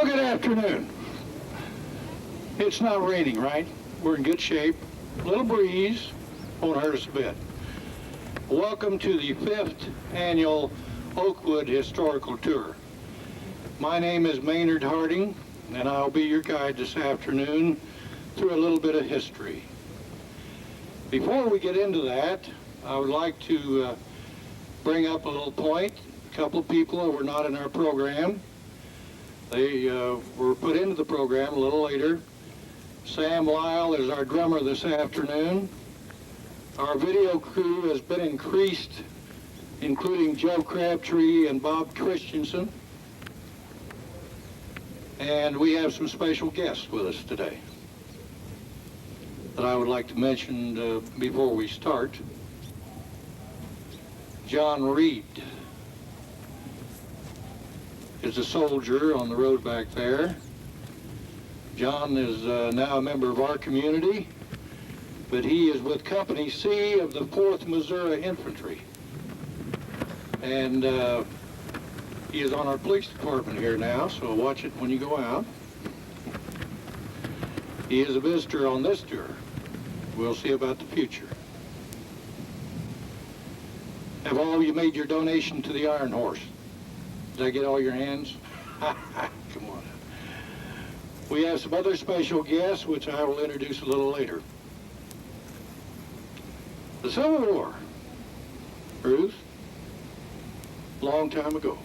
Well, good afternoon. It's not raining, right? We're in good shape. A little breeze won't hurt us a bit. Welcome to the 5th annual Oakwood Historical Tour. My name is Maynard Harding, and I'll be your guide this afternoon through a little bit of history. Before we get into that, I would like to bring up a little point. A couple of people that were not in our program. They were put into the program a little later. Sam Lyle is our drummer this afternoon. Our video crew has been increased, including Joe Crabtree and Bob Christensen. And we have some special guests with us today that I would like to mention before we start. John Reed is a soldier on the road back there. John is now a member of our community, but he is with Company C of the 4th Missouri Infantry. And he is on our police department here now, so watch it when you go out. He is a visitor on this tour. We'll see about the future. Have all of you made your donation to the Iron Horse? Did I get all your hands? Come on. We have some other special guests, which I will introduce a little later. The Civil War, Ruth, long time ago.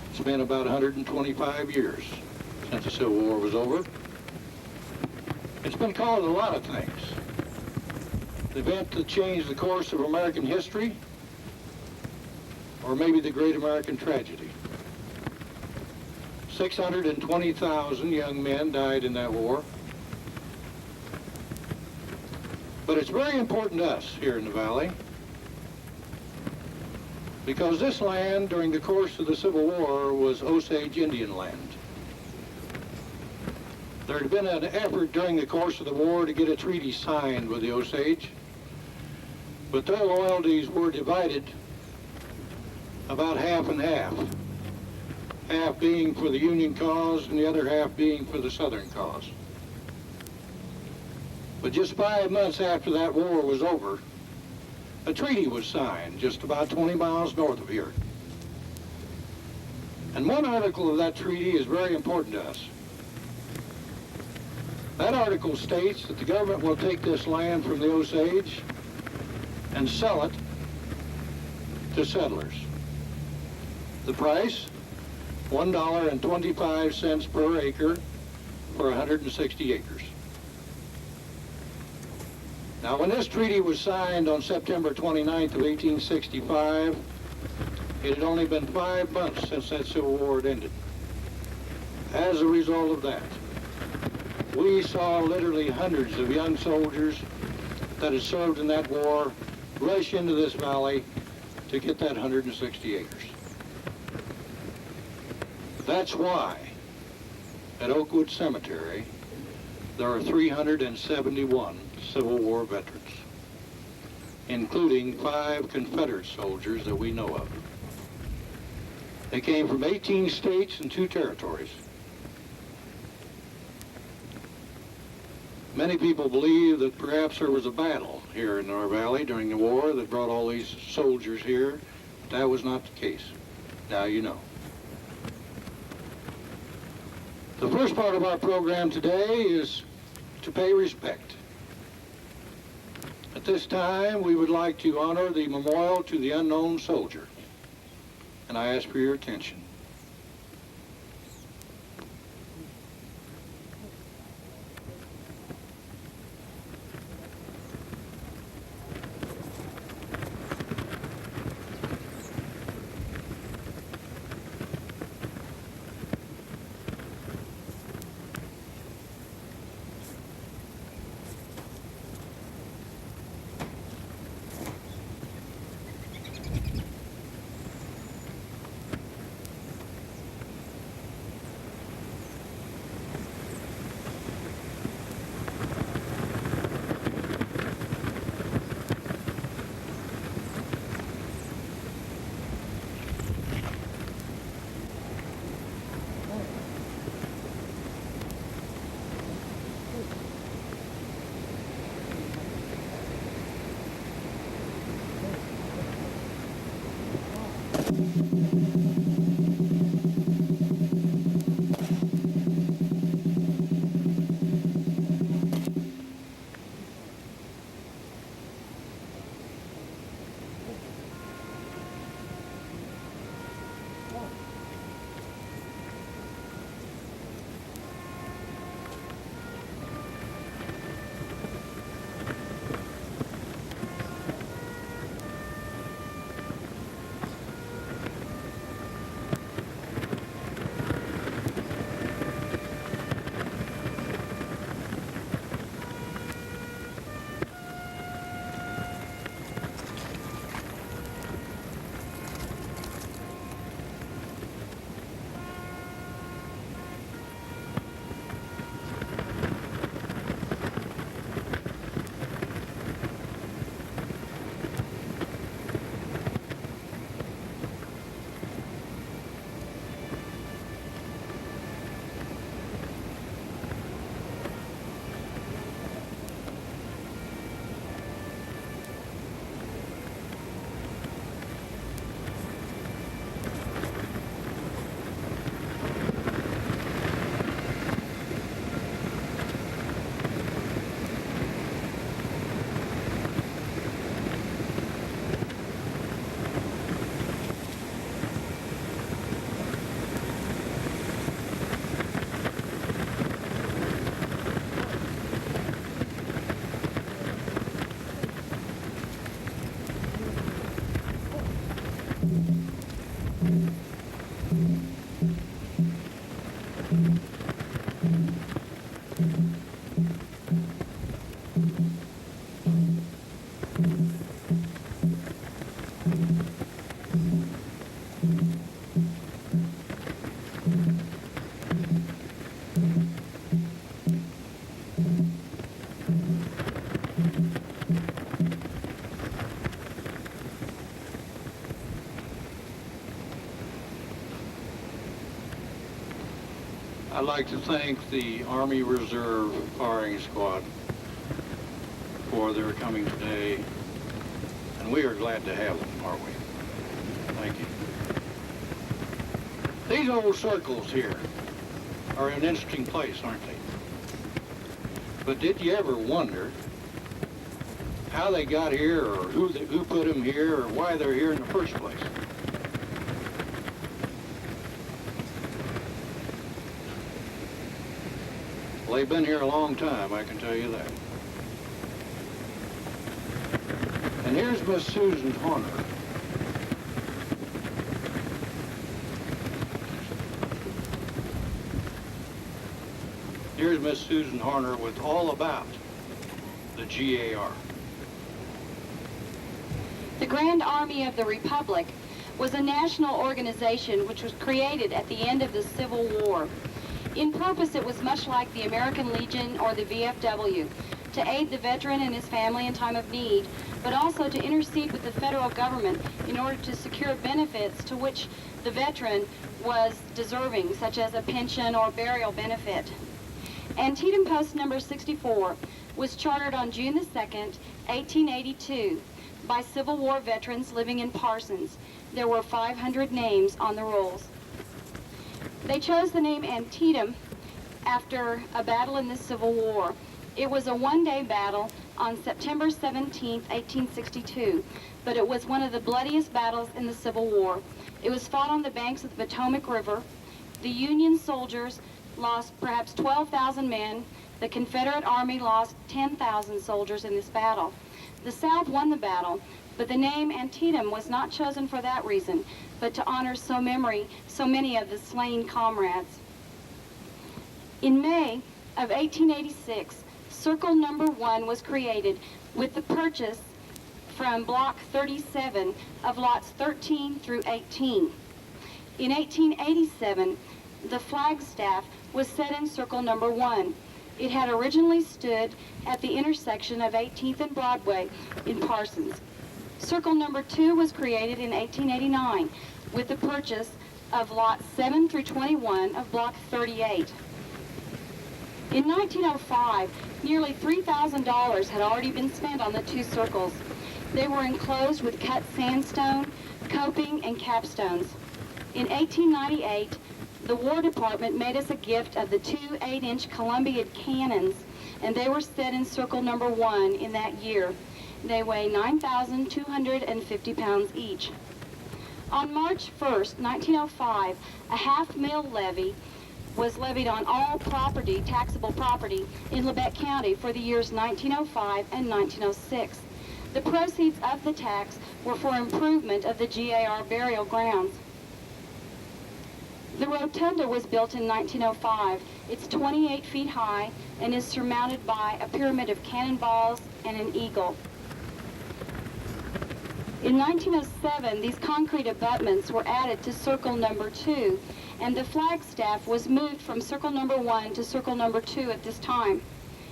It's been about 125 years since the Civil War was over. It's been called a lot of things. The event that changed the course of American history, or maybe the Great American Tragedy. 620,000 young men died in that war. But it's very important to us here in the Valley, because this land during the course of the Civil War was Osage Indian land. There had been an effort during the course of the war to get a treaty signed with the Osage, but their loyalties were divided about half and half. Half being for the Union cause and the other half being for the Southern cause. But just 5 months after that war was over, a treaty was signed just about 20 miles north of here. And one article of that treaty is very important to us. That article states that the government will take this land from the Osage and sell it to settlers. The price, $1.25 per acre for 160 acres. Now, when this treaty was signed on September 29th of 1865, it had only been 5 months since that Civil War had ended. As a result of that, we saw literally hundreds of young soldiers that had served in that war rush into this valley to get that 160 acres. That's why at Oakwood Cemetery there are 371 Civil War veterans, including 5 Confederate soldiers that we know of. They came from 18 states and 2 territories. Many people believe that perhaps there was a battle here in our valley during the war that brought all these soldiers here. That was not the case. Now you know. The first part of our program today is to pay respect. At this time, we would like to honor the memorial to the unknown soldier. And I ask for your attention. I'd like to thank the Army Reserve Firing Squad for their coming today, and we are glad to have them, aren't we? Thank you. These old circles here are an interesting place, aren't they? But did you ever wonder how they got here, or who put them here, or why they're here in the first place? Well, they've been here a long time, I can tell you that. And here's Miss Susan Horner. Here's Miss Susan Horner with all about the GAR. The Grand Army of the Republic was a national organization which was created at the end of the Civil War. In purpose, it was much like the American Legion or the VFW, to aid the veteran and his family in time of need, but also to intercede with the federal government in order to secure benefits to which the veteran was deserving, such as a pension or burial benefit. Antietam Post number 64 was chartered on June the 2nd, 1882, by Civil War veterans living in Parsons. There were 500 names on the rolls. They chose the name Antietam after a battle in the Civil War. It was a one-day battle on September 17, 1862, but it was one of the bloodiest battles in the Civil War. It was fought on the banks of the Potomac River. The Union soldiers lost perhaps 12,000 men. The Confederate Army lost 10,000 soldiers in this battle. The South won the battle, but the name Antietam was not chosen for that reason, but to honor so many of the slain comrades. In May of 1886, Circle Number 1 was created with the purchase from Block 37 of lots 13 through 18. In 1887, the flagstaff was set in Circle Number 1. It had originally stood at the intersection of 18th and Broadway in Parsons. Circle Number 2 was created in 1889 with the purchase of lots 7 through 21 of Block 38. In 1905, nearly $3,000 had already been spent on the two circles. They were enclosed with cut sandstone, coping, and capstones. In 1898, the War Department made us a gift of the two 8-inch Columbiad cannons, and they were set in Circle Number 1 in that year. They weigh 9,250 pounds each. On March 1st, 1905, a half-mil levy was levied on all property, taxable property, in Lebec County for the years 1905 and 1906. The proceeds of the tax were for improvement of the GAR burial grounds. The rotunda was built in 1905. It's 28 feet high and is surmounted by a pyramid of cannonballs and an eagle. In 1907, these concrete abutments were added to Circle Number 2, and the flagstaff was moved from Circle Number 1 to Circle Number 2 at this time.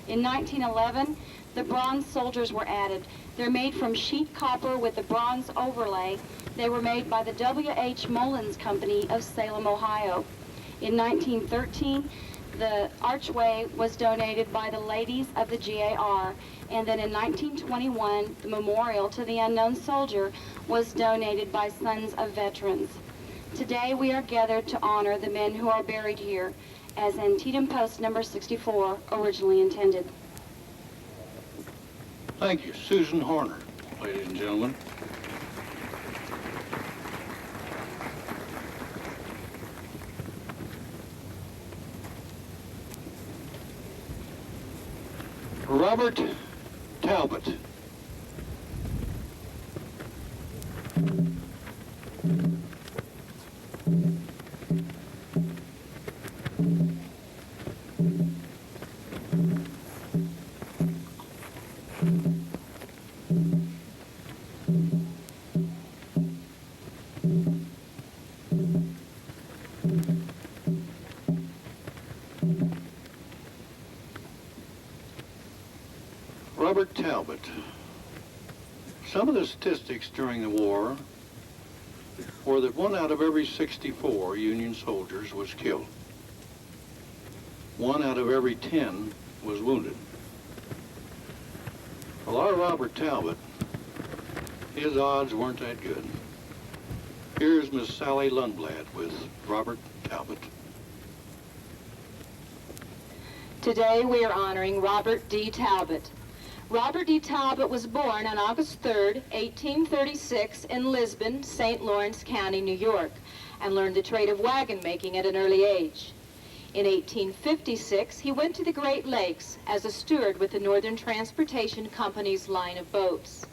In 1911, the bronze soldiers were added. They're made from sheet copper with a bronze overlay. They were made by the W.H. Mullins Company of Salem, Ohio. In 1913, the archway was donated by the ladies of the GAR, and then in 1921, the memorial to the unknown soldier was donated by Sons of Veterans. Today we are gathered to honor the men who are buried here, as Antietam Post number 64 originally intended. Thank you, Susan Horner, ladies and gentlemen. Robert Talbot. Robert Talbot. Some of the statistics during the war were that 1 out of every 64 Union soldiers was killed. 1 out of every 10 was wounded. Well, our Robert Talbot, his odds weren't that good. Here's Miss Sally Lundblad with Robert Talbot. Today we are honoring Robert D. Talbot. Robert D. Talbot was born on August 3, 1836 in Lisbon, St. Lawrence County, New York, and learned the trade of wagon making at an early age. In 1856, he went to the Great Lakes as a steward with the Northern Transportation Company's line of boats.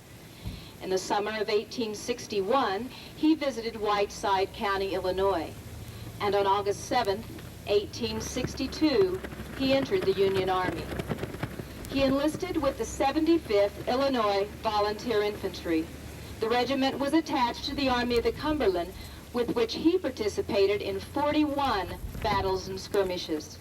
In the summer of 1861, he visited Whiteside County, Illinois, and on August 7, 1862, he entered the Union Army. He enlisted with the 75th Illinois Volunteer Infantry. The regiment was attached to the Army of the Cumberland, with which he participated in 41 battles and skirmishes.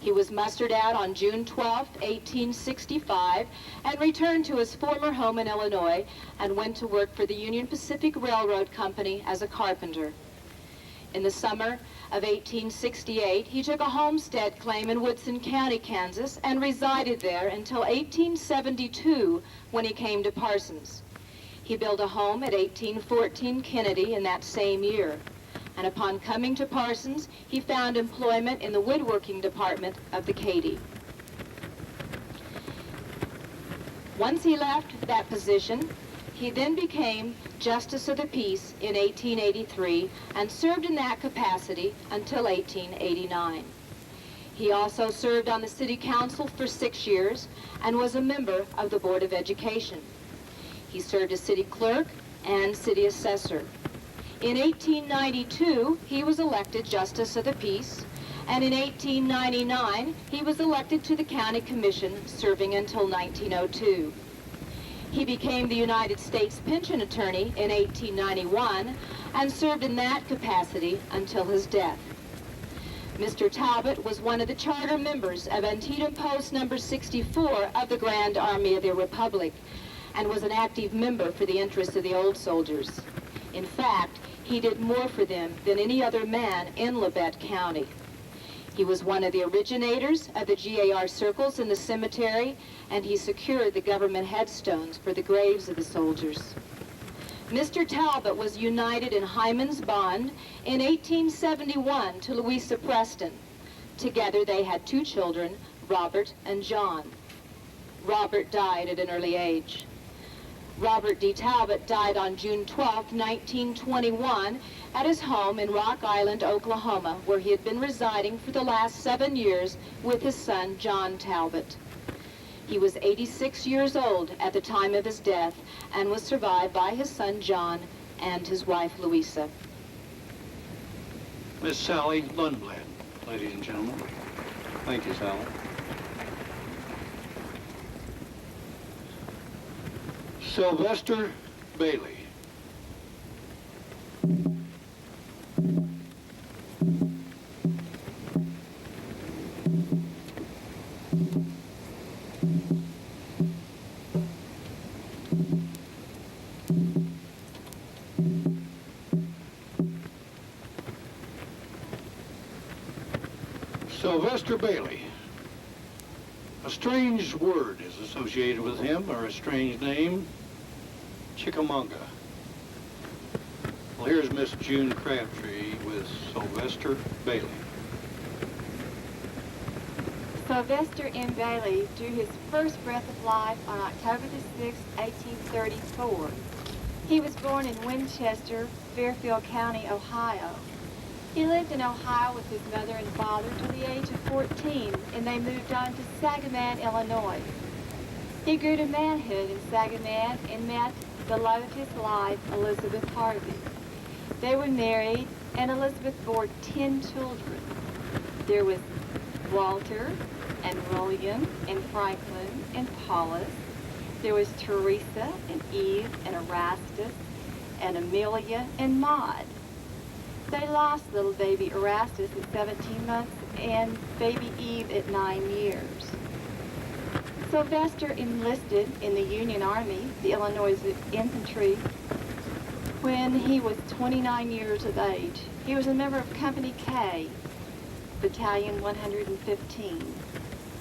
He was mustered out on June 12, 1865, and returned to his former home in Illinois and went to work for the Union Pacific Railroad Company as a carpenter. In the summer of 1868, he took a homestead claim in Woodson County, Kansas, and resided there until 1872, when he came to Parsons. He built a home at 1814 Kennedy in that same year, and upon coming to Parsons, he found employment in the woodworking department of the Katy. Once he left that position, he then became Justice of the Peace in 1883 and served in that capacity until 1889. He also served on the City Council for 6 years and was a member of the Board of Education. He served as city clerk and city assessor. In 1892, he was elected Justice of the Peace, and in 1899, he was elected to the County Commission, serving until 1902. He became the United States Pension Attorney in 1891 and served in that capacity until his death. Mr. Talbot was one of the charter members of Antietam Post number 64 of the Grand Army of the Republic, and was an active member for the interests of the old soldiers. In fact, he did more for them than any other man in Labette County. He was one of the originators of the GAR circles in the cemetery, and he secured the government headstones for the graves of the soldiers. Mr. Talbot was united in Hyman's bond in 1871 to Louisa Preston. Together they had 2 children, Robert and John. Robert died at an early age. Robert D. Talbot died on June 12, 1921, at his home in Rock Island, Oklahoma, where he had been residing for the last 7 years with his son, John Talbot. He was 86 years old at the time of his death and was survived by his son, John, and his wife, Louisa. Miss Sally Lundblad, ladies and gentlemen. Thank you, Sally. Sylvester Bailey. Sylvester Bailey. A strange word is associated with him, or a strange name, Chickamauga. Well, here's Miss June Crabtree with Sylvester Bailey. Sylvester M. Bailey drew his first breath of life on October the 6th, 1834. He was born in Winchester, Fairfield County, Ohio. He lived in Ohio with his mother and father till the age of 14, and they moved on to Sangamon, Illinois. He grew to manhood in Sangamon and met the love of his life, Elizabeth Harvey. They were married, and Elizabeth bore 10 children. There was Walter, and William, and Franklin, and Paulus. There was Teresa, and Eve, and Erastus, and Amelia, and Maud. They lost little baby Erastus at 17 months and baby Eve at 9 years. Sylvester enlisted in the Union Army, the Illinois Infantry, when he was 29 years of age. He was a member of Company K. Battalion 115.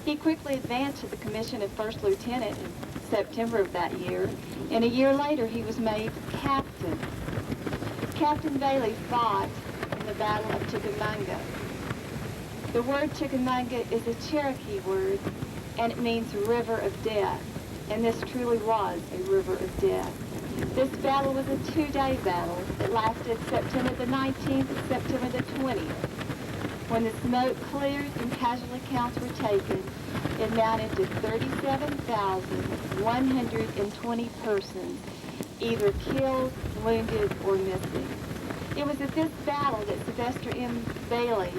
He quickly advanced to the commission of first lieutenant in September of that year, and a year later he was made captain. Captain Bailey fought in the Battle of Chickamauga. The word Chickamauga is a Cherokee word, and it means river of death, and this truly was a river of death. This battle was a 2-day battle that lasted September the 19th and September the 20th. When the smoke cleared and casualty counts were taken, it amounted to 37,120 persons, either killed, wounded, or missing. It was at this battle that Sylvester M. Bailey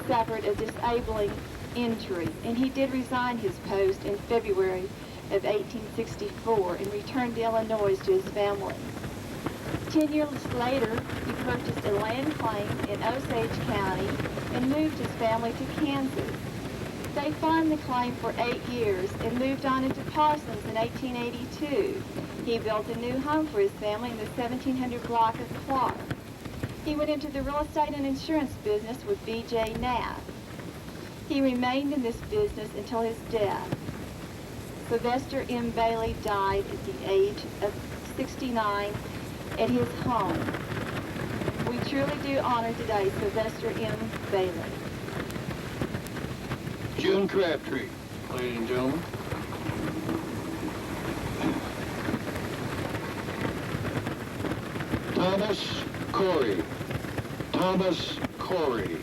suffered a disabling injury, and he did resign his post in February of 1864 and returned to Illinois to his family. 10 years later, he purchased a land claim in Osage County and moved his family to Kansas. They farmed the claim for 8 years and moved on into Parsons in 1882. He built a new home for his family in the 1700 block of Clark. He went into the real estate and insurance business with B.J. Knapp. He remained in this business until his death. Sylvester M. Bailey died at the age of 69 at his home. We truly do honor today Sylvester M. Bailey. June Crabtree, ladies and gentlemen. Thomas Corey. Thomas Corey.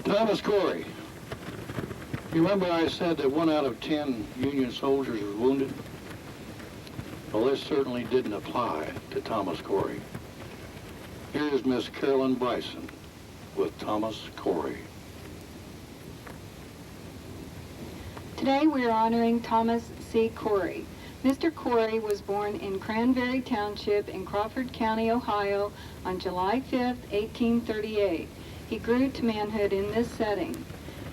Thomas Corey. You remember I said that 1 out of 10 Union soldiers was wounded? Well, this certainly didn't apply to Thomas Corey. Here's Miss Carolyn Bryson with Thomas Corey. Today we are honoring Thomas C. Corey. Mr. Corey was born in Cranberry Township in Crawford County, Ohio on July 5, 1838. He grew to manhood in this setting.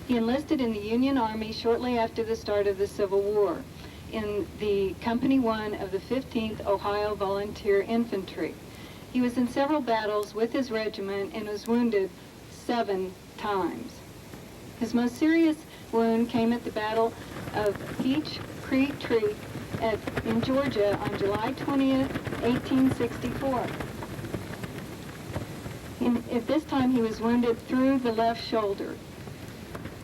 He enlisted in the Union Army shortly after the start of the Civil War in the Company 1 of the 15th Ohio Volunteer Infantry. He was in several battles with his regiment and was wounded 7 times. His most serious wound came at the Battle of Peach Creek in Georgia on July 20th, 1864. At this time, he was wounded through the left shoulder.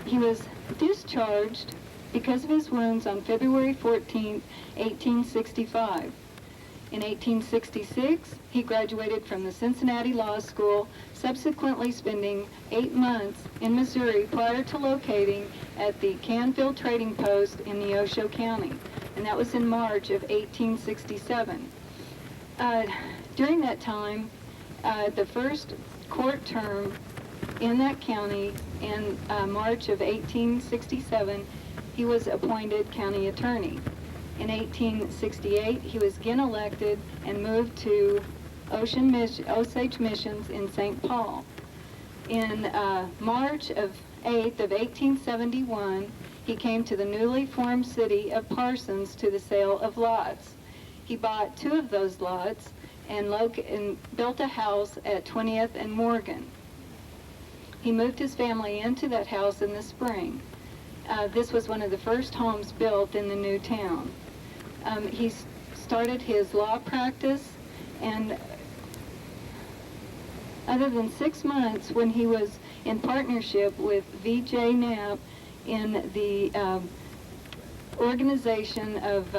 He was discharged because of his wounds on February 14, 1865. In 1866, he graduated from the Cincinnati Law School, subsequently spending 8 months in Missouri prior to locating at the Canfield Trading Post in Neosho County, and that was in March of 1867. During that time, the first court term in that county in March of 1867, he was appointed county attorney. In 1868, he was again elected and moved to Osage Missions in St. Paul. In March of 8th of 1871, he came to the newly formed city of Parsons to the sale of lots. He bought 2 of those lots and built a house at 20th and Morgan. He moved his family into that house in the spring. This was one of the first homes built in the new town. He started his law practice, and other than 6 months when he was in partnership with V.J. Knapp in the organization of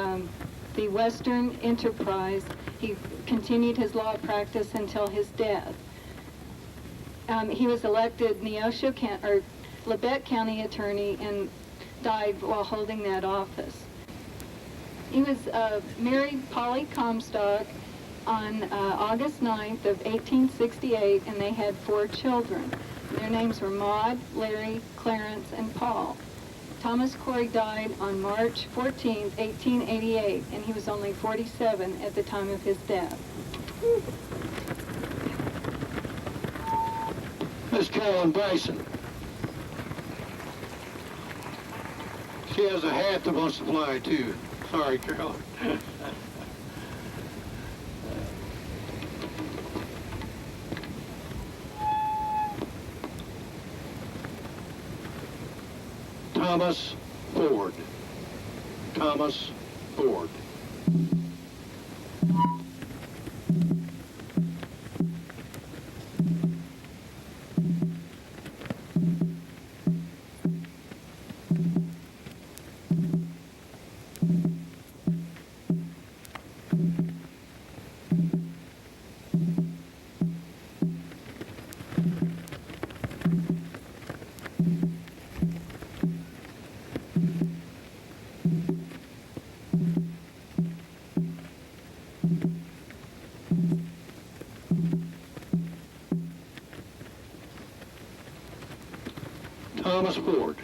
the Western Enterprise, he continued his law practice until his death. He was elected Labette County Attorney in died while holding that office. He was married Polly Comstock on August 9th of 1868, and they had 4 children. Their names were Maud, Larry, Clarence, and Paul. Thomas Corey died on March 14th, 1888, and he was only 47 at the time of his death. Miss Carolyn Bryson. She has a hat that wants to fly, too. Sorry, Carolyn. Thomas Ford. Thomas Ford. Thomas Ford.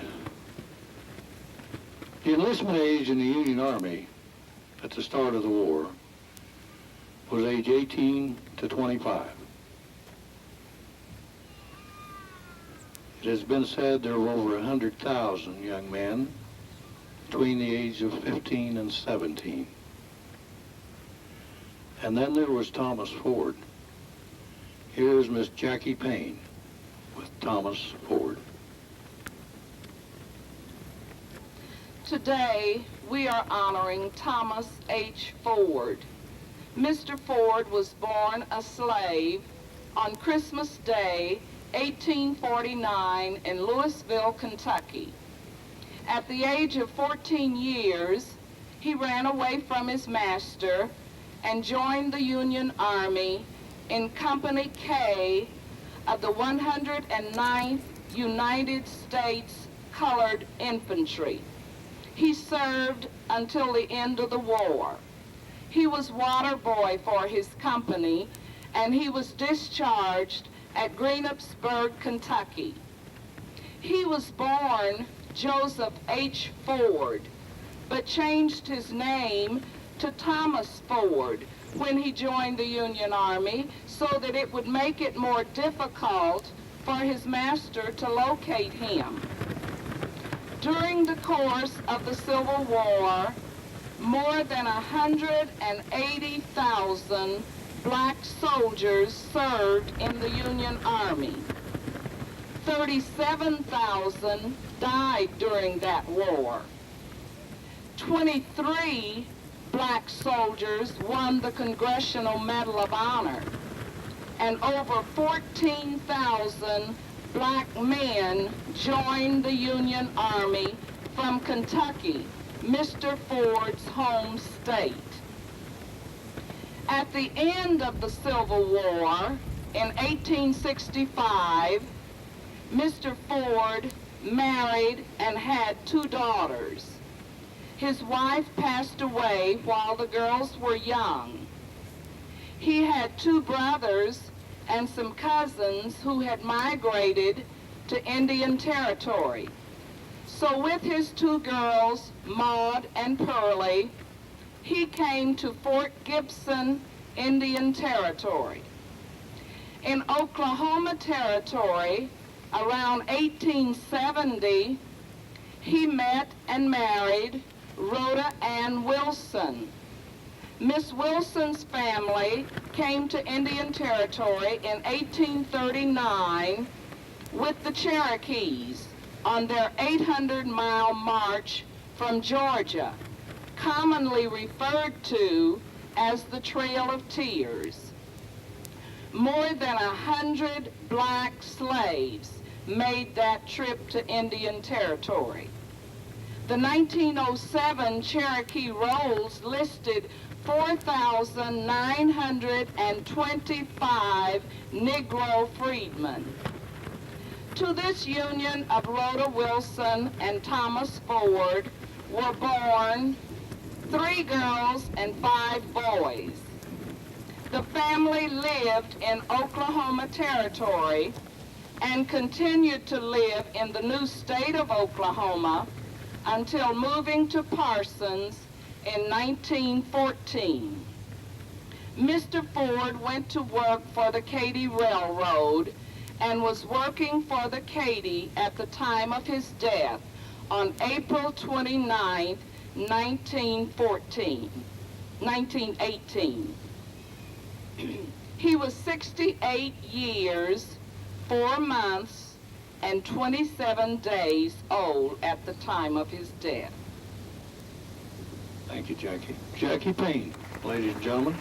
The enlistment age in the Union Army at the start of the war was age 18 to 25. It has been said there were over 100,000 young men between the age of 15 and 17. And then there was Thomas Ford. Here's Miss Jackie Payne with Thomas Ford. Today, we are honoring Thomas H. Ford. Mr. Ford was born a slave on Christmas Day, 1849, in Louisville, Kentucky. At the age of 14 years, he ran away from his master and joined the Union Army in Company K of the 109th United States Colored Infantry. He served until the end of the war. He was water boy for his company, and he was discharged at Greenupsburg, Kentucky. He was born Joseph H. Ford, but changed his name to Thomas Ford when he joined the Union Army so that it would make it more difficult for his master to locate him. During the course of the Civil War, more than 180,000 black soldiers served in the Union Army. 37,000 died during that war. 23 black soldiers won the Congressional Medal of Honor, and over 14,000 black men joined the Union Army from Kentucky, Mr. Ford's home state. At the end of the Civil War, in 1865, Mr. Ford married and had 2 daughters. His wife passed away while the girls were young. He had 2 brothers and some cousins who had migrated to Indian Territory. So with his 2 girls, Maud and Pearlie, he came to Fort Gibson, Indian Territory. In Oklahoma Territory, around 1870, he met and married Rhoda Ann Wilson. Miss Wilson's family came to Indian Territory in 1839 with the Cherokees on their 800-mile march from Georgia, commonly referred to as the Trail of Tears. More than 100 black slaves made that trip to Indian Territory. The 1907 Cherokee rolls listed 4,925 Negro freedmen. To this union of Rhoda Wilson and Thomas Ford were born 3 girls and 5 boys. The family lived in Oklahoma Territory and continued to live in the new state of Oklahoma until moving to Parsons in 1914. Mr. Ford went to work for the Katy Railroad and was working for the Katy at the time of his death on April 29, 1918. He was 68 years, 4 months, and 27 days old at the time of his death. Thank you, Jackie. Jackie Payne, ladies and gentlemen.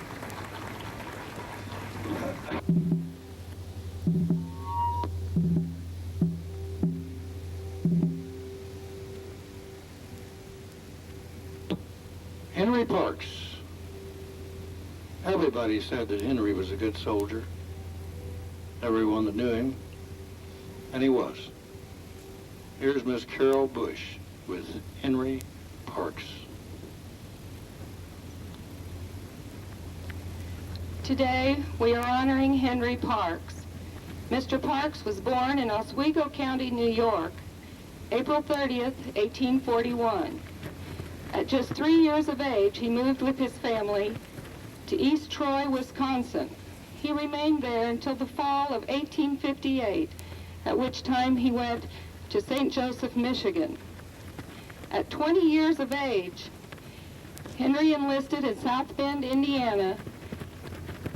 Henry Parks. Everybody said that Henry was a good soldier. Everyone that knew him. And he was. Here's Miss Carol Bush with Henry Parks. Today, we are honoring Henry Parks. Mr. Parks was born in Oswego County, New York, April 30th, 1841. At just 3 years of age, he moved with his family to East Troy, Wisconsin. He remained there until the fall of 1858, at which time he went to St. Joseph, Michigan. At 20 years of age, Henry enlisted in South Bend, Indiana,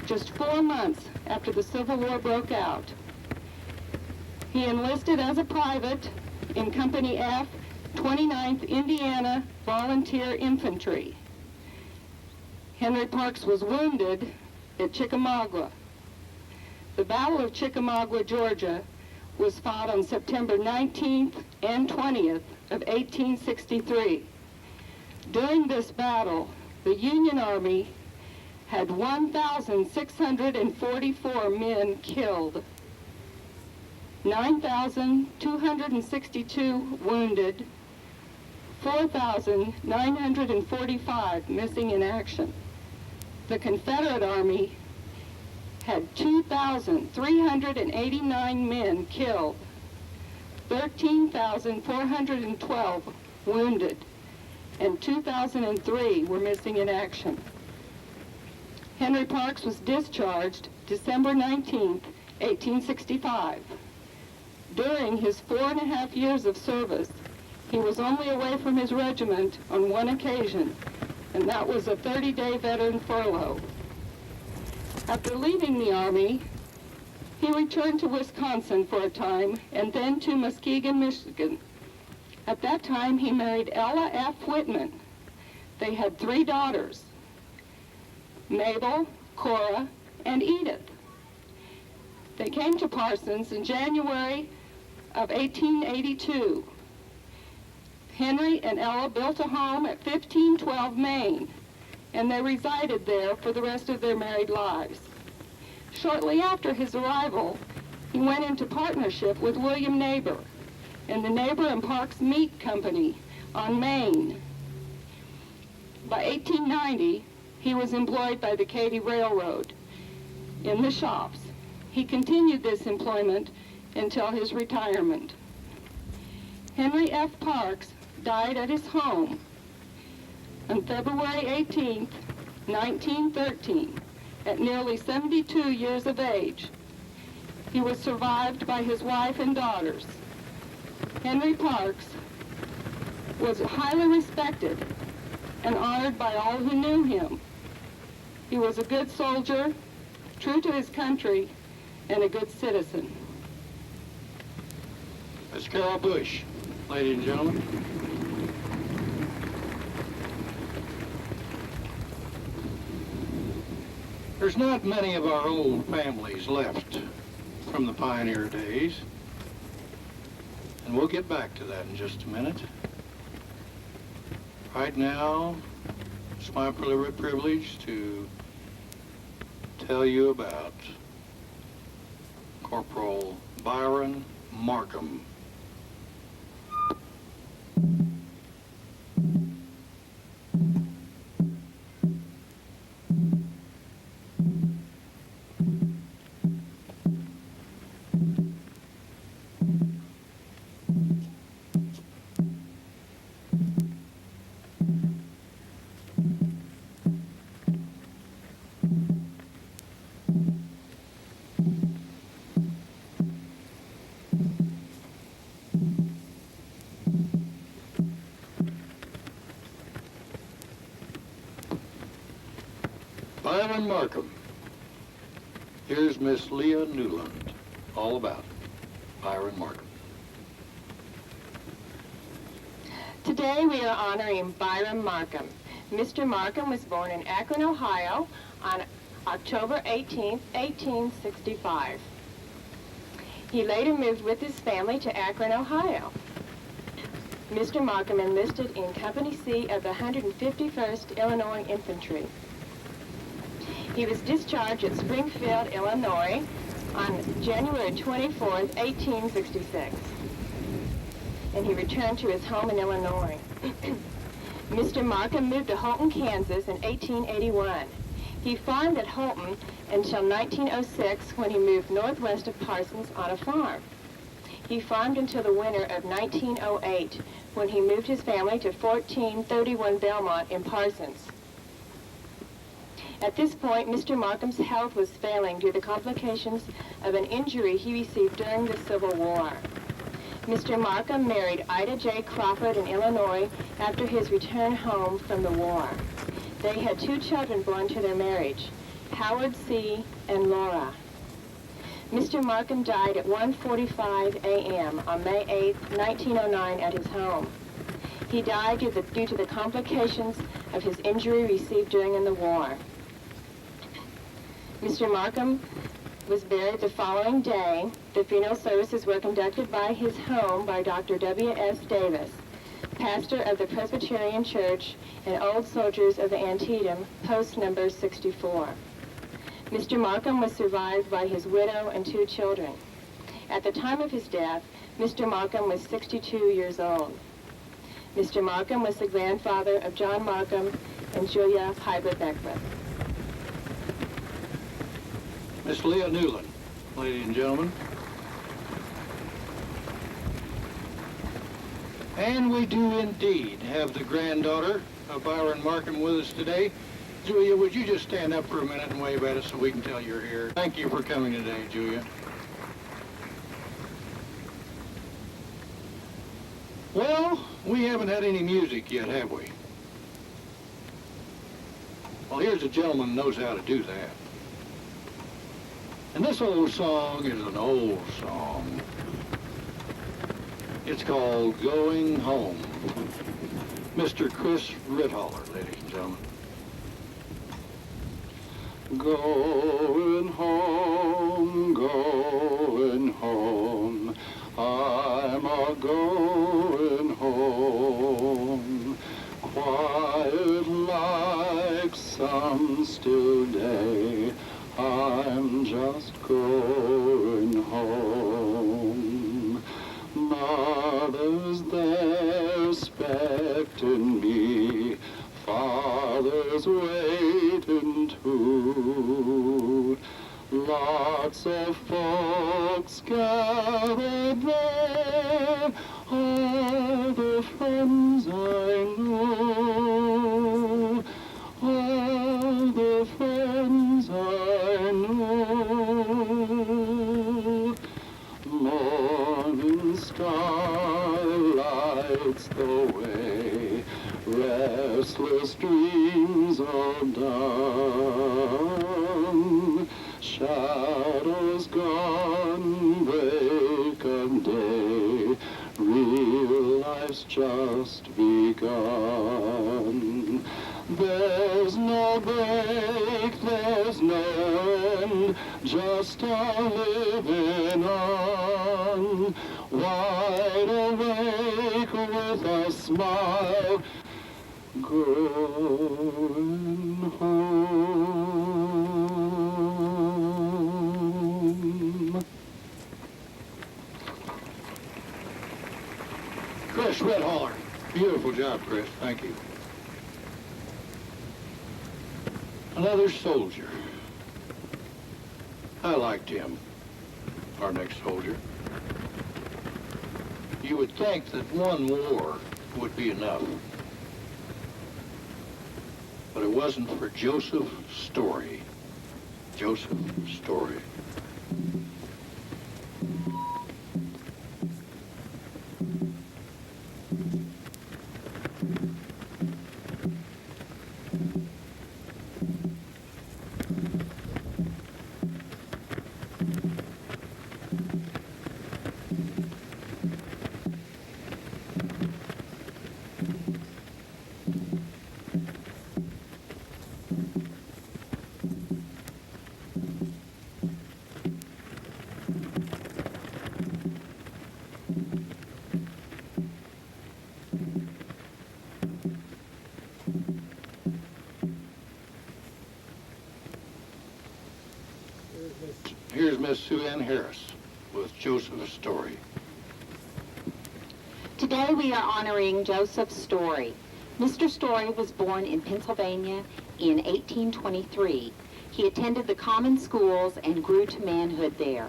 just 4 months after the Civil War broke out. He enlisted as a private in Company F, 29th Indiana Volunteer Infantry. Henry Parks was wounded at Chickamauga. The Battle of Chickamauga, Georgia, was fought on September 19th and 20th of 1863. During this battle, the Union Army had 1,644 men killed, 9,262 wounded, 4,945 missing in action. The Confederate Army had 2,389 men killed, 13,412 wounded, and 2,003 were missing in action. Henry Parks was discharged December 19, 1865. During his 4.5 years of service, he was only away from his regiment on one occasion, and that was a 30-day veteran furlough. After leaving the Army, he returned to Wisconsin for a time and then to Muskegon, Michigan. At that time, he married Ella F. Whitman. They had 3 daughters, Mabel, Cora, and Edith. They came to Parsons in January of 1882. Henry and Ella built a home at 1512 Main, and they resided there for the rest of their married lives. Shortly after his arrival, he went into partnership with William Neighbor and the Neighbor and Parks Meat Company on Main. By 1890, he was employed by the Katy Railroad in the shops. He continued this employment until his retirement. Henry F. Parks died at his home on February 18, 1913, at nearly 72 years of age. He was survived by his wife and daughters. Henry Parks was highly respected and honored by all who knew him. He was a good soldier, true to his country, and a good citizen. Miss Carol Bush, ladies and gentlemen. There's not many of our old families left from the pioneer days, and we'll get back to that in just a minute. Right now, it's my privilege to tell you about Corporal Byron Markham. Byron Markham. Here's Miss Leah Newland. All about it. Byron Markham. Today we are honoring Byron Markham. Mr. Markham was born in Akron, Ohio on October 18, 1865. He later moved with his family to Akron, Ohio. Mr. Markham enlisted in Company C of the 151st Illinois Infantry. He was discharged at Springfield, Illinois on January 24, 1866. And he returned to his home in Illinois. Mr. Markham moved to Holton, Kansas in 1881. He farmed at Holton until 1906 when he moved northwest of Parsons on a farm. He farmed until the winter of 1908 when he moved his family to 1431 Belmont in Parsons. At this point, Mr. Markham's health was failing due to complications of an injury he received during the Civil War. Mr. Markham married Ida J. Crawford in Illinois after his return home from the war. They had 2 children born to their marriage, Howard C. and Laura. Mr. Markham died at 1:45 a.m. on May 8, 1909 at his home. He died due to the complications of his injury received during the war. Mr. Markham was buried the following day. The funeral services were conducted by his home by Dr. W.S. Davis, pastor of the Presbyterian Church and Old Soldiers of the Antietam, post number 64. Mr. Markham was survived by his widow and 2 children. At the time of his death, Mr. Markham was 62 years old. Mr. Markham was the grandfather of John Markham and Julia Piper Beckwith. Miss Leah Newland, ladies and gentlemen. And we do indeed have the granddaughter of Byron Markham with us today. Julia, would you just stand up for a minute and wave at us so we can tell you're here? Thank you for coming today, Julia. Well, we haven't had any music yet, have we? Well, here's a gentleman who knows how to do that. And this old song is an old song. It's called Going Home. Mr. Chris Rithaller, ladies and gentlemen. Going home, going home, I'm a-going home, quiet like some still day, I'm just going home. Mother's there expecting me, Father's waiting too. Lots of folks gathered there, all the friends I know, all the friends I know. Morning star lights the way, restless dreams all done, shadows gone, break of day, real life's just begun. There's no break, there's no end, just a living on, wide awake with a smile, going home. Red Holler. Beautiful job, Chris. Thank you. Another soldier. I liked him, our next soldier. You would think that one war would be enough. But it wasn't for Joseph Story. Joseph Story. Here's Miss Sue Ann Harris with Joseph's Story. Today we are honoring Joseph Story. Mr. Story was born in Pennsylvania in 1823. He attended the common schools and grew to manhood there.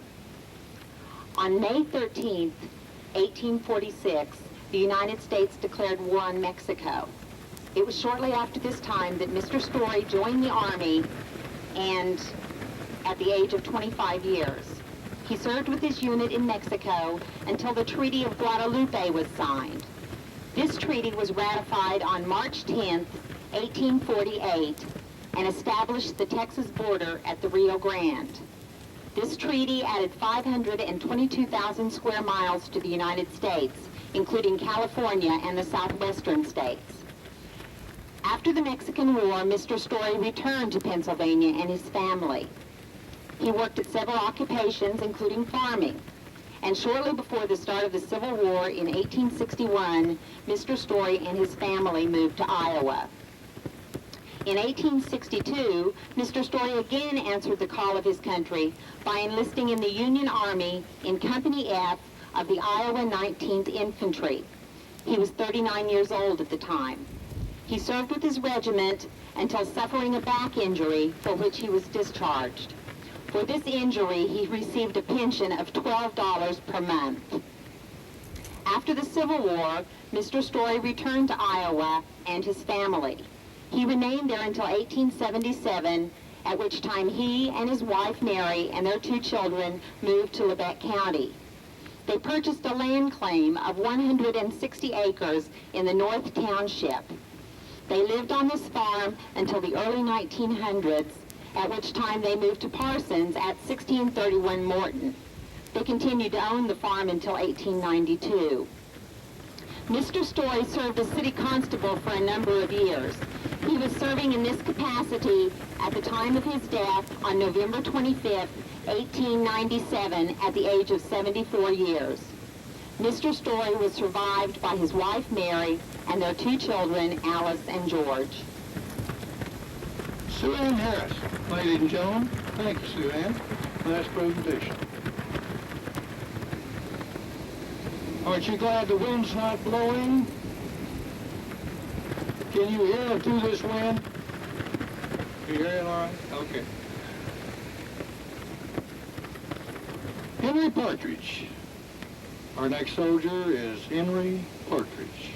On May 13th, 1846, the United States declared war on Mexico. It was shortly after this time that Mr. Story joined the Army, and at the age of 25 years. He served with his unit in Mexico until the Treaty of Guadalupe was signed. This treaty was ratified on March 10th, 1848, and established the Texas border at the Rio Grande. This treaty added 522,000 square miles to the United States, including California and the southwestern states. After the Mexican War, Mr. Story returned to Pennsylvania and his family. He worked at several occupations, including farming. And shortly before the start of the Civil War in 1861, Mr. Story and his family moved to Iowa. In 1862, Mr. Story again answered the call of his country by enlisting in the Union Army in Company F of the Iowa 19th Infantry. He was 39 years old at the time. He served with his regiment until suffering a back injury for which he was discharged. For this injury, he received a pension of $12 per month. After the Civil War, Mr. Story returned to Iowa and his family. He remained there until 1877, at which time he and his wife Mary and their 2 children moved to Lubec County. They purchased a land claim of 160 acres in the North Township. They lived on this farm until the early 1900s, at which time they moved to Parsons at 1631 Morton. They continued to own the farm until 1892. Mr. Story served as city constable for a number of years. He was serving in this capacity at the time of his death on November 25th, 1897, at the age of 74 years. Mr. Story was survived by his wife Mary and their 2 children, Alice and George. Sue Ann Harris, ladies and gentlemen. Thank you, Sue Ann. Nice presentation. Aren't you glad the wind's not blowing? Can you hear it through this wind? You hear it all right? Okay. Henry Partridge. Our next soldier is Henry Partridge.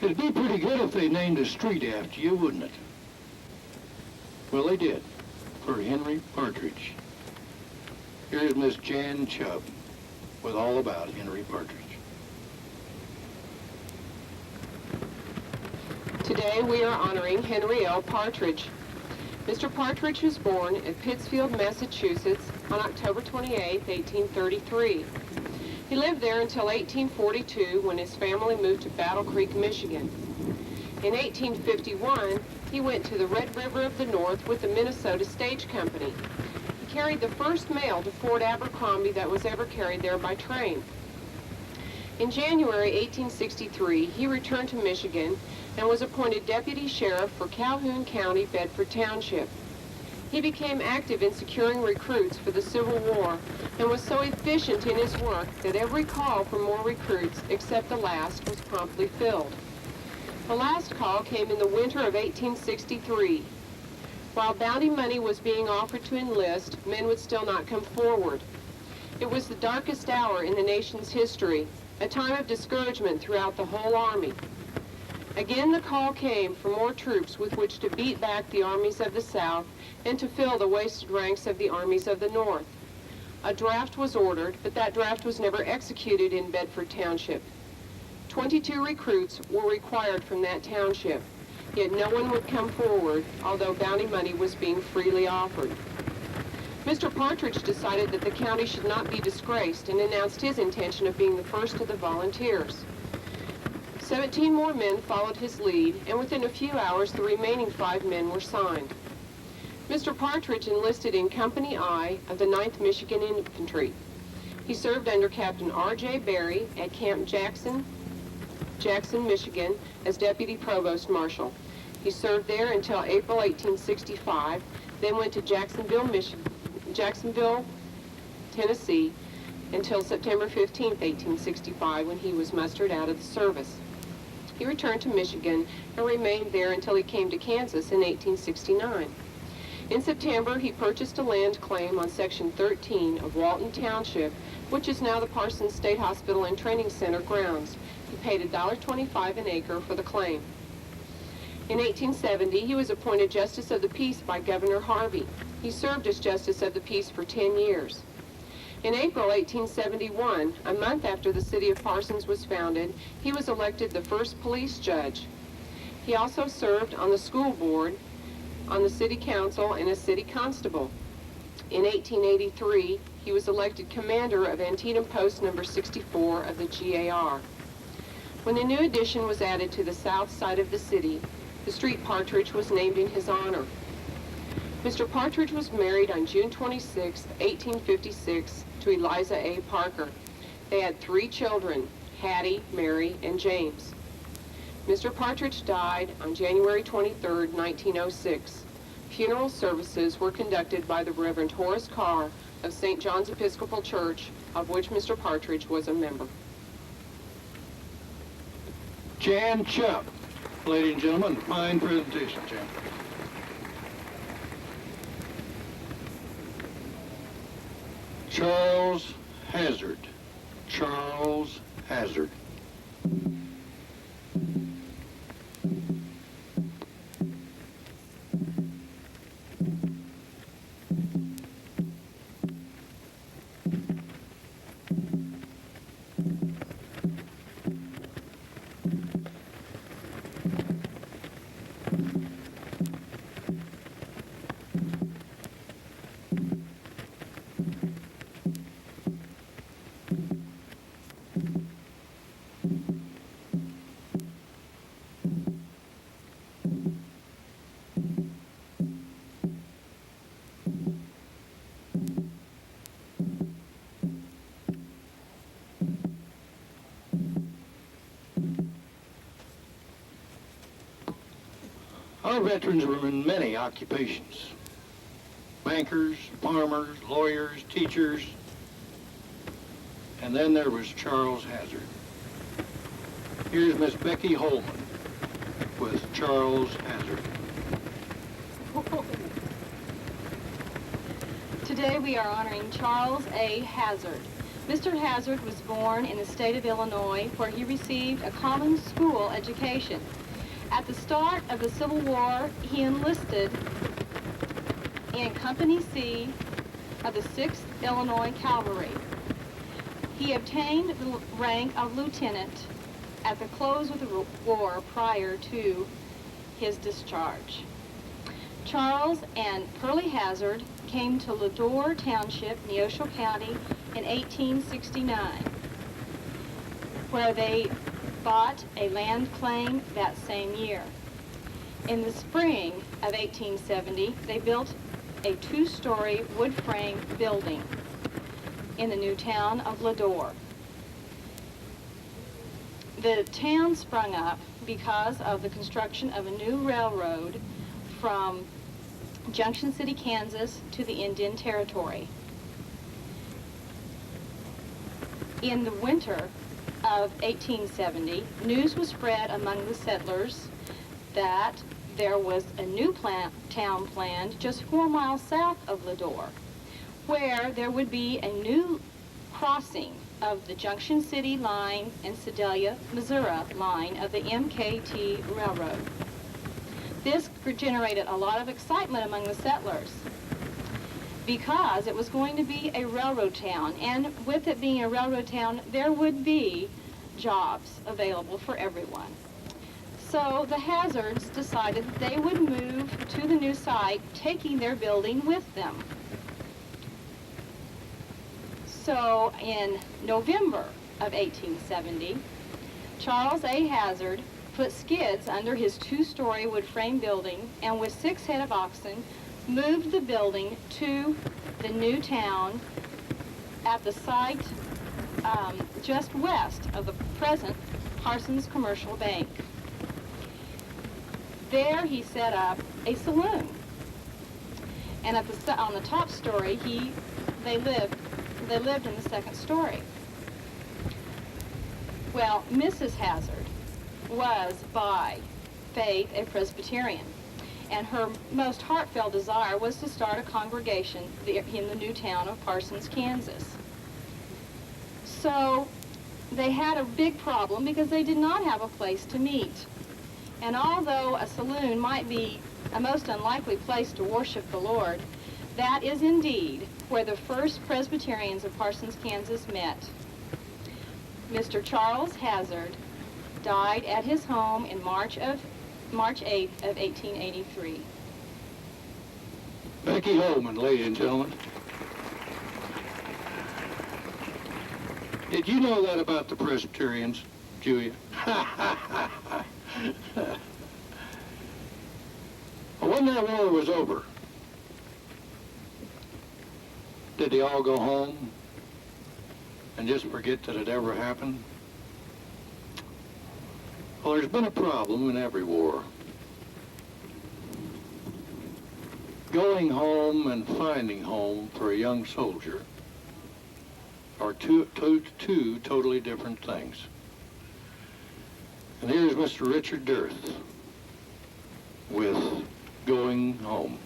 It'd be pretty good if they named a street after you, wouldn't it? Well, they did, for Henry Partridge. Here's Miss Jan Chubb with all about Henry Partridge. Today we are honoring Henry L. Partridge. Mr. Partridge was born in Pittsfield, Massachusetts on October 28, 1833. He lived there until 1842 when his family moved to Battle Creek, Michigan. In 1851, he went to the Red River of the North with the Minnesota Stage Company. He carried the first mail to Fort Abercrombie that was ever carried there by train. In January 1863, he returned to Michigan and was appointed deputy sheriff for Calhoun County, Bedford Township. He became active in securing recruits for the Civil War and was so efficient in his work that every call for more recruits except the last was promptly filled. The last call came in the winter of 1863. While bounty money was being offered to enlist, men would still not come forward. It was the darkest hour in the nation's history, a time of discouragement throughout the whole Army. Again the call came for more troops with which to beat back the armies of the South and to fill the wasted ranks of the armies of the North. A draft was ordered, but that draft was never executed in Bedford Township. 22 recruits were required from that township, yet no one would come forward, although bounty money was being freely offered. Mr. Partridge decided that the county should not be disgraced and announced his intention of being the first of the volunteers. 17 more men followed his lead, and within a few hours the remaining 5 men were signed. Mr. Partridge enlisted in Company I of the 9th Michigan Infantry. He served under Captain R.J. Berry at Camp Jackson, Michigan, as Deputy Provost Marshal. He served there until April 1865, then went to Jacksonville, Tennessee, until September 15, 1865, when he was mustered out of the service. He returned to Michigan and remained there until he came to Kansas in 1869. In September, he purchased a land claim on Section 13 of Walton Township, which is now the Parsons State Hospital and Training Center grounds. He paid $1.25 an acre for the claim. In 1870, he was appointed Justice of the Peace by Governor Harvey. He served as Justice of the Peace for 10 years. In April 1871, a month after the city of Parsons was founded, he was elected the first police judge. He also served on the school board, on the city council, and as city constable. In 1883, he was elected commander of Antietam Post number 64 of the GAR. When a new addition was added to the south side of the city, the street Partridge was named in his honor. Mr. Partridge was married on June 26, 1856, to Eliza A. Parker. They had 3 children, Hattie, Mary, and James. Mr. Partridge died on January 23, 1906. Funeral services were conducted by the Reverend Horace Carr of St. John's Episcopal Church, of which Mr. Partridge was a member. Jan Chubb. Ladies and gentlemen, fine presentation, Jan. Charles Hazard. Charles Hazard. Our veterans were in many occupations. Bankers, farmers, lawyers, teachers, and then there was Charles Hazard. Here's Miss Becky Holman with Charles Hazard. Today we are honoring Charles A. Hazard. Mr. Hazard was born in the state of Illinois, where he received a common school education. At the start of the Civil War, he enlisted in Company C of the 6th Illinois Cavalry. He obtained the rank of lieutenant at the close of the war prior to his discharge. Charles and Pearlie Hazard came to Ladore Township, Neosho County, in 1869. where they bought a land claim that same year. In the spring of 1870, they built a 2-story wood frame building in the new town of Ladore. The town sprung up because of the construction of a new railroad from Junction City, Kansas to the Indian Territory. In the winter of 1870, news was spread among the settlers that there was a new town planned just 4 miles south of Ladore, where there would be a new crossing of the Junction City line and Sedalia, Missouri line of the MKT Railroad. This generated a lot of excitement among the settlers because it was going to be a railroad town, and with it being a railroad town, there would be jobs available for everyone. So the Hazards decided that they would move to the new site, taking their building with them. So in November of 1870, Charles A. Hazard put skids under his 2-story wood frame building, and with 6 head of oxen, moved the building to the new town at the site just west of the present Parsons Commercial Bank. There he set up a saloon, and on the top story they lived in the 2nd story. Well, Mrs. Hazard was by faith a Presbyterian, and her most heartfelt desire was to start a congregation in the new town of Parsons, Kansas. So they had a big problem because they did not have a place to meet. And although a saloon might be a most unlikely place to worship the Lord, that is indeed where the first Presbyterians of Parsons, Kansas met. Mr. Charles Hazard died at his home in March 8th of 1883. Becky Holman, ladies and gentlemen. Did you know that about the Presbyterians, Julia? When that war was over, did they all go home and just forget that it ever happened? Well, there's been a problem in every war. Going home and finding home for a young soldier are two totally different things. And here's Mr. Richard Dearth with Going Home.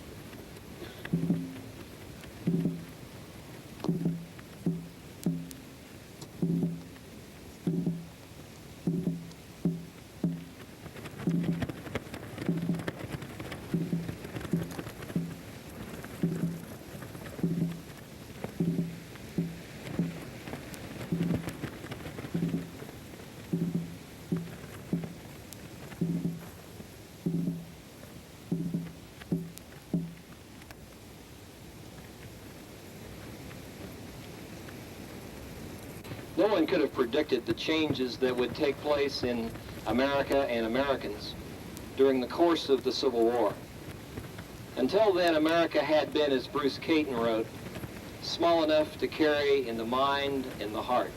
No one could have predicted the changes that would take place in America and Americans during the course of the Civil War. Until then, America had been, as Bruce Caton wrote, small enough to carry in the mind and the heart.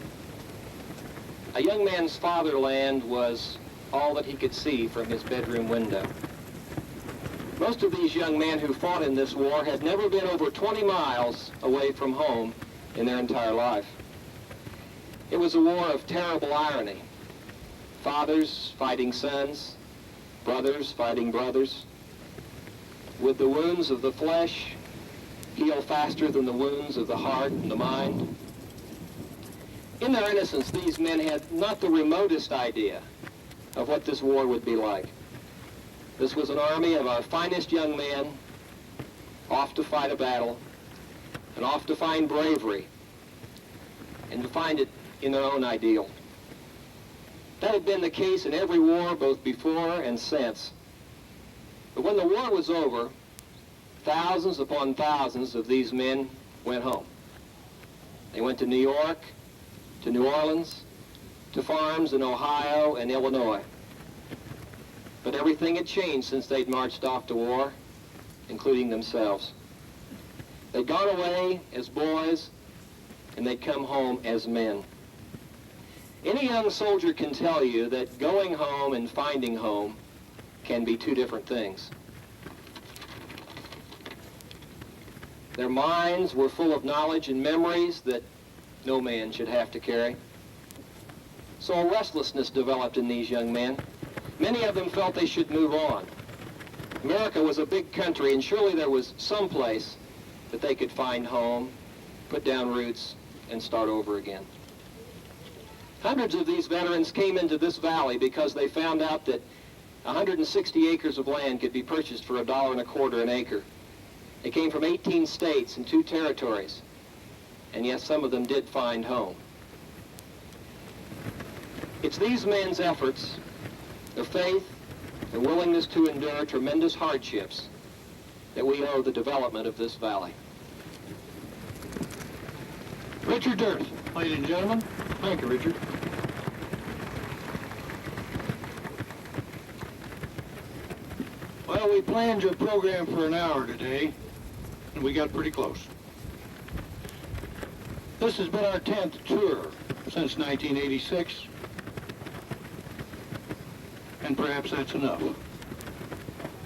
A young man's fatherland was all that he could see from his bedroom window. Most of these young men who fought in this war had never been over 20 miles away from home in their entire life. It was a war of terrible irony. Fathers fighting sons, brothers fighting brothers. Would the wounds of the flesh heal faster than the wounds of the heart and the mind? In their innocence, these men had not the remotest idea of what this war would be like. This was an army of our finest young men, off to fight a battle, and off to find bravery, and to find it in their own ideal. That had been the case in every war, both before and since. But when the war was over, thousands upon thousands of these men went home. They went to New York, to New Orleans, to farms in Ohio and Illinois. But everything had changed since they'd marched off to war, including themselves. They'd gone away as boys, and they'd come home as men. Any young soldier can tell you that going home and finding home can be two different things. Their minds were full of knowledge and memories that no man should have to carry. So a restlessness developed in these young men. Many of them felt they should move on. America was a big country, and surely there was some place that they could find home, put down roots, and start over again. Hundreds of these veterans came into this valley because they found out that 160 acres of land could be purchased for $1.25 an acre. They came from 18 states and 2 territories, and yes, some of them did find home. It's these men's efforts, their faith, their willingness to endure tremendous hardships, that we owe the development of this valley. Richard Durth, ladies and gentlemen. Thank you, Richard. Well, we planned your program for an hour today, and we got pretty close. This has been our 10th tour since 1986, and perhaps that's enough.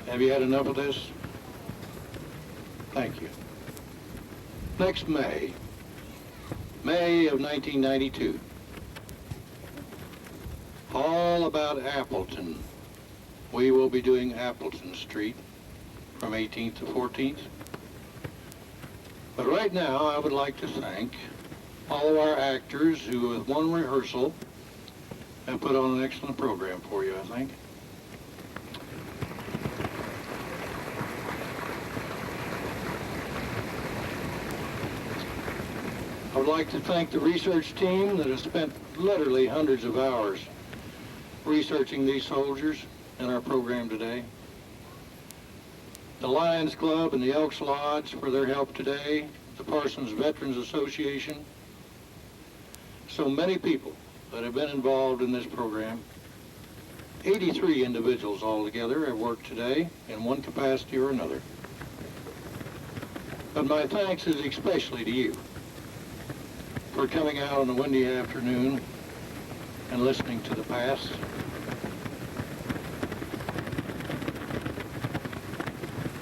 Have you had enough of this? Thank you. Next May of 1992, all about Appleton. We will be doing Appleton Street from 18th to 14th. But right now, I would like to thank all of our actors who, with one rehearsal, have put on an excellent program for you, I think. I would like to thank the research team that has spent literally hundreds of hours researching these soldiers in our program today. The Lions Club and the Elks Lodge for their help today, the Parsons Veterans Association. So many people that have been involved in this program. 83 individuals altogether have worked today in one capacity or another. But my thanks is especially to you for coming out on a windy afternoon and listening to the past.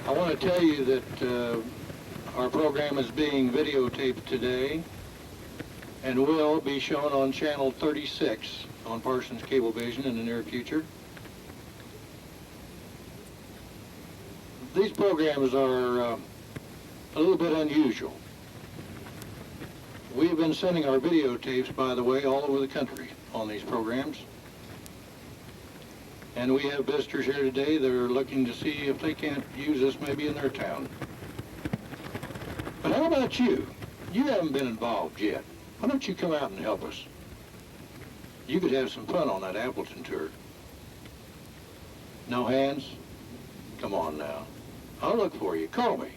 I want to tell you that our program is being videotaped today and will be shown on channel 36 on Parsons Cablevision in the near future. These programs are a little bit unusual. We've been sending our videotapes, by the way, all over the country on these programs. And we have visitors here today that are looking to see if they can't use this maybe in their town. But how about you? You haven't been involved yet. Why don't you come out and help us? You could have some fun on that Appleton tour. No hands? Come on now. I'll look for you. Call me.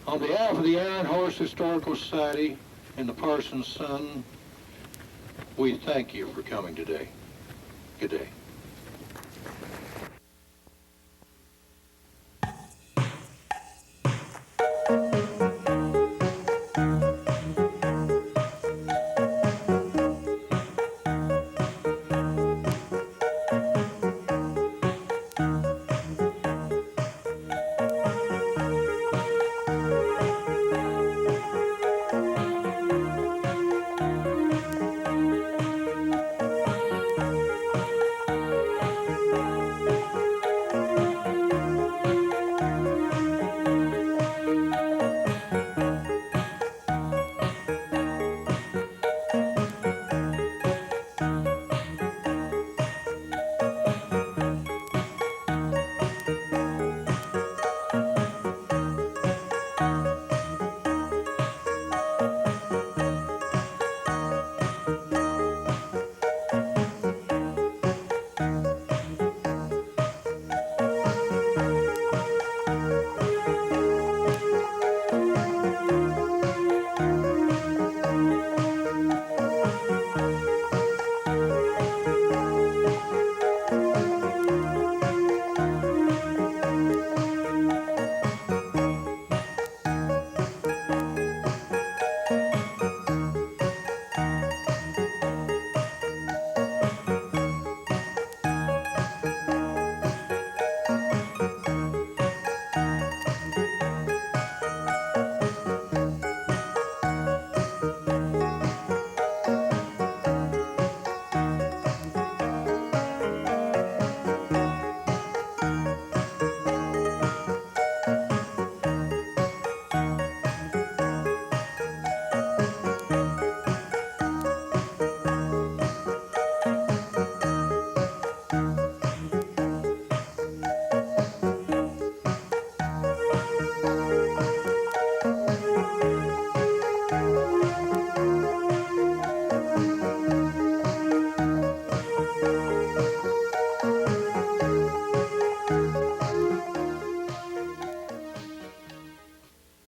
On behalf of the Iron Horse Historical Society and the Parsons Sun, we thank you for coming today. Good day.